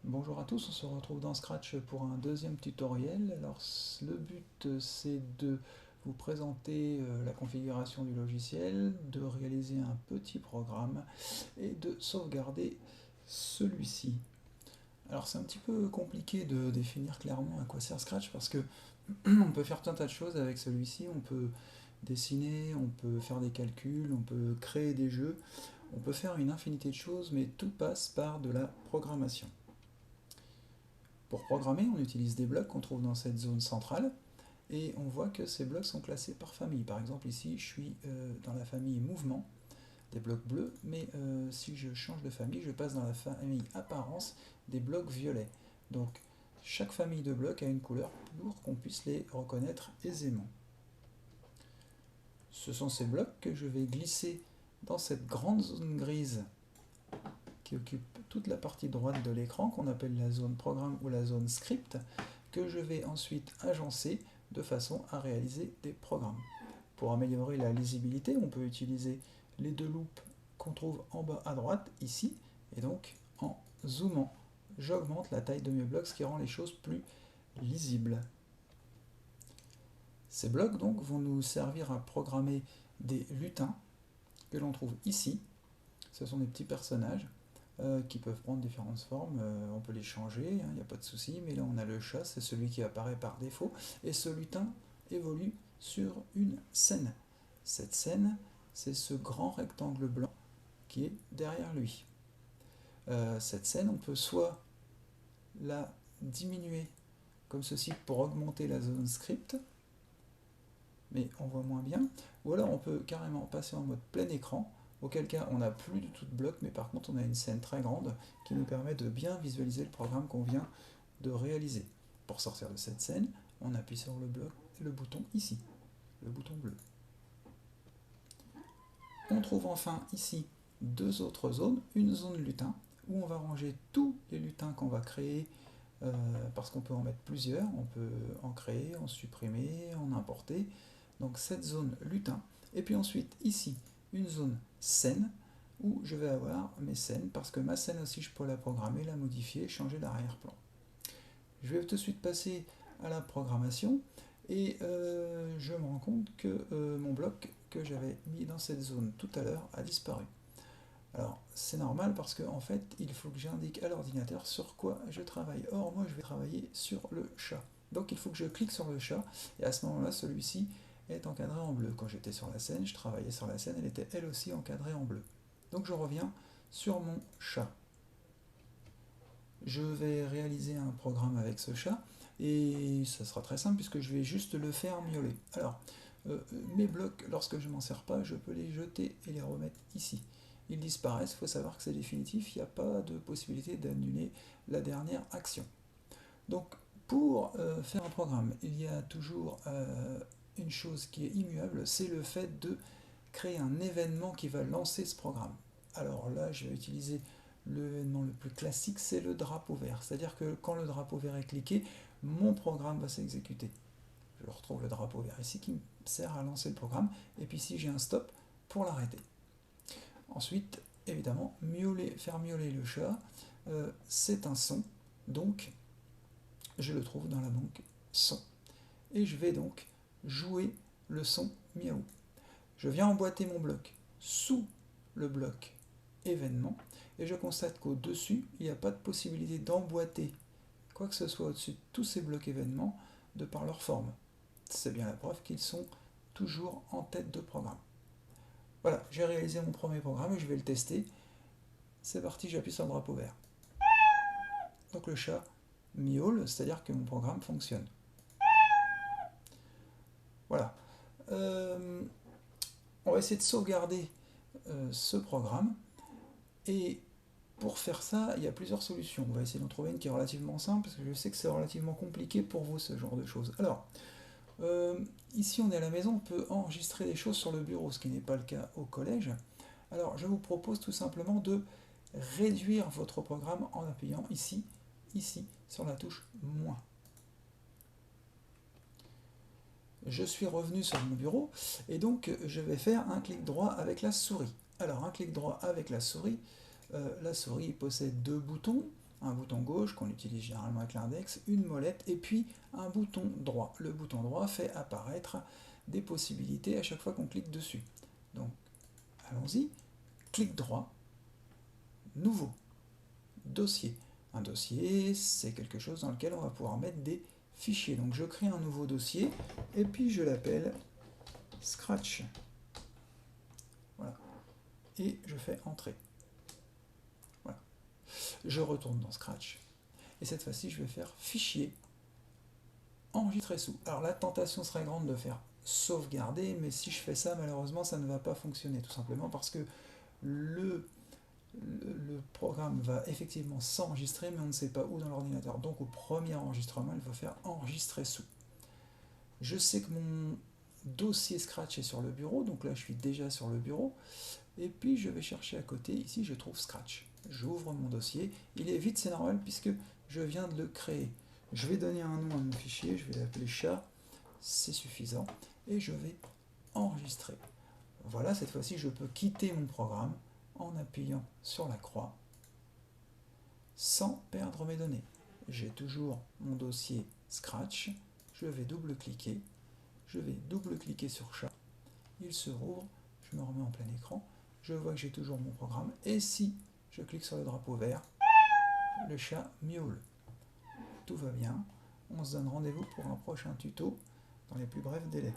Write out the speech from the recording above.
Bonjour à tous, on se retrouve dans Scratch pour un deuxième tutoriel. Alors le but c'est de vous présenter la configuration du logiciel, de réaliser un petit programme et de sauvegarder celui-ci. Alors c'est un petit peu compliqué de définir clairement à quoi sert Scratch parce que on peut faire tout un tas de choses avec celui-ci, on peut dessiner, on peut faire des calculs, on peut créer des jeux, on peut faire une infinité de choses, mais tout passe par de la programmation. Pour programmer, on utilise des blocs qu'on trouve dans cette zone centrale et on voit que ces blocs sont classés par famille. Par exemple, ici, je suis dans la famille mouvement, des blocs bleus, mais si je change de famille, je passe dans la famille apparence des blocs violets. Donc, chaque famille de blocs a une couleur pour qu'on puisse les reconnaître aisément. Ce sont ces blocs que je vais glisser dans cette grande zone grise qui occupe toute la partie droite de l'écran, qu'on appelle la zone programme ou la zone script, que je vais ensuite agencer de façon à réaliser des programmes. Pour améliorer la lisibilité, on peut utiliser les deux loops qu'on trouve en bas à droite, ici, et donc en zoomant, j'augmente la taille de mes blocs, ce qui rend les choses plus lisibles. Ces blocs donc vont nous servir à programmer des lutins que l'on trouve ici. Ce sont des petits personnages qui peuvent prendre différentes formes. On peut les changer, il n'y a pas de souci, mais là on a le chat, c'est celui qui apparaît par défaut, et ce lutin évolue sur une scène. Cette scène, c'est ce grand rectangle blanc qui est derrière lui. Cette scène, on peut soit la diminuer comme ceci pour augmenter la zone script, mais on voit moins bien, ou alors on peut carrément passer en mode plein écran, auquel cas on n'a plus du tout de bloc, mais par contre on a une scène très grande qui nous permet de bien visualiser le programme qu'on vient de réaliser. Pour sortir de cette scène, on appuie sur le bouton ici, le bouton bleu. On trouve enfin ici deux autres zones, une zone lutin, où on va ranger tous les lutins qu'on va créer, parce qu'on peut en mettre plusieurs, on peut en créer, en supprimer, en importer. Donc cette zone lutin, et puis ensuite ici une zone scène, où je vais avoir mes scènes, parce que ma scène aussi je peux la programmer, la modifier, changer d'arrière-plan. Je vais tout de suite passer à la programmation, et je me rends compte que mon bloc que j'avais mis dans cette zone tout à l'heure a disparu. Alors c'est normal parce qu'en fait il faut que j'indique à l'ordinateur sur quoi je travaille. Or moi je vais travailler sur le chat. Donc il faut que je clique sur le chat et à ce moment-là celui-ci est encadré en bleu. Quand j'étais sur la scène, je travaillais sur la scène, elle était elle aussi encadrée en bleu. Donc je reviens sur mon chat. Je vais réaliser un programme avec ce chat et ça sera très simple puisque je vais juste le faire miauler. Alors mes blocs, lorsque je ne m'en sers pas, je peux les jeter et les remettre ici. Ils disparaissent, il faut savoir que c'est définitif, il n'y a pas de possibilité d'annuler la dernière action. Donc pour faire un programme, il y a toujours une chose qui est immuable, c'est le fait de créer un événement qui va lancer ce programme. Alors là, je vais utiliser l'événement le plus classique, c'est le drapeau vert. C'est-à-dire que quand le drapeau vert est cliqué, mon programme va s'exécuter. Je retrouve le drapeau vert ici qui me sert à lancer le programme. Et puis ici, j'ai un stop pour l'arrêter. Ensuite, évidemment, faire miauler le chat, c'est un son. Donc, je le trouve dans la banque son. Et je vais donc jouer le son miaou. Je viens emboîter mon bloc sous le bloc événement et je constate qu'au-dessus, il n'y a pas de possibilité d'emboîter quoi que ce soit au-dessus de tous ces blocs événements de par leur forme. C'est bien la preuve qu'ils sont toujours en tête de programme. Voilà, j'ai réalisé mon premier programme et je vais le tester. C'est parti, j'appuie sur le drapeau vert. Donc le chat miaule, c'est-à-dire que mon programme fonctionne. Voilà. On va essayer de sauvegarder ce programme. Et pour faire ça, il y a plusieurs solutions. On va essayer d'en trouver une qui est relativement simple, parce que je sais que c'est relativement compliqué pour vous, ce genre de choses. Alors, ici on est à la maison, on peut enregistrer des choses sur le bureau, ce qui n'est pas le cas au collège. Alors, je vous propose tout simplement de réduire votre programme en appuyant ici, sur la touche moins. Je suis revenu sur mon bureau, et donc je vais faire un clic droit avec la souris. Alors, un clic droit avec la souris possède deux boutons. un bouton gauche qu'on utilise généralement avec l'index, une molette et puis un bouton droit. Le bouton droit fait apparaître des possibilités à chaque fois qu'on clique dessus. Donc allons-y, clic droit, nouveau, dossier. Un dossier, c'est quelque chose dans lequel on va pouvoir mettre des fichiers. Donc je crée un nouveau dossier et puis je l'appelle Scratch. Voilà. Et je fais entrer. Voilà. Je retourne dans Scratch. Et cette fois-ci, je vais faire fichier, enregistrer sous. Alors la tentation serait grande de faire sauvegarder, mais si je fais ça, malheureusement, ça ne va pas fonctionner, tout simplement parce que le programme va effectivement s'enregistrer, mais on ne sait pas où dans l'ordinateur. Donc au premier enregistrement, il va faire enregistrer sous. Je sais que mon dossier Scratch est sur le bureau, donc là je suis déjà sur le bureau, et puis je vais chercher à côté, ici je trouve Scratch. J'ouvre mon dossier, il est vide, c'est normal puisque je viens de le créer. Je vais donner un nom à mon fichier, je vais l'appeler chat, c'est suffisant, et je vais enregistrer. Voilà, cette fois-ci je peux quitter mon programme en appuyant sur la croix sans perdre mes données. J'ai toujours mon dossier Scratch, je vais double-cliquer, sur chat, il se rouvre, je me remets en plein écran, je vois que j'ai toujours mon programme, et si je clique sur le drapeau vert, le chat miaule. Tout va bien, on se donne rendez-vous pour un prochain tuto dans les plus brefs délais.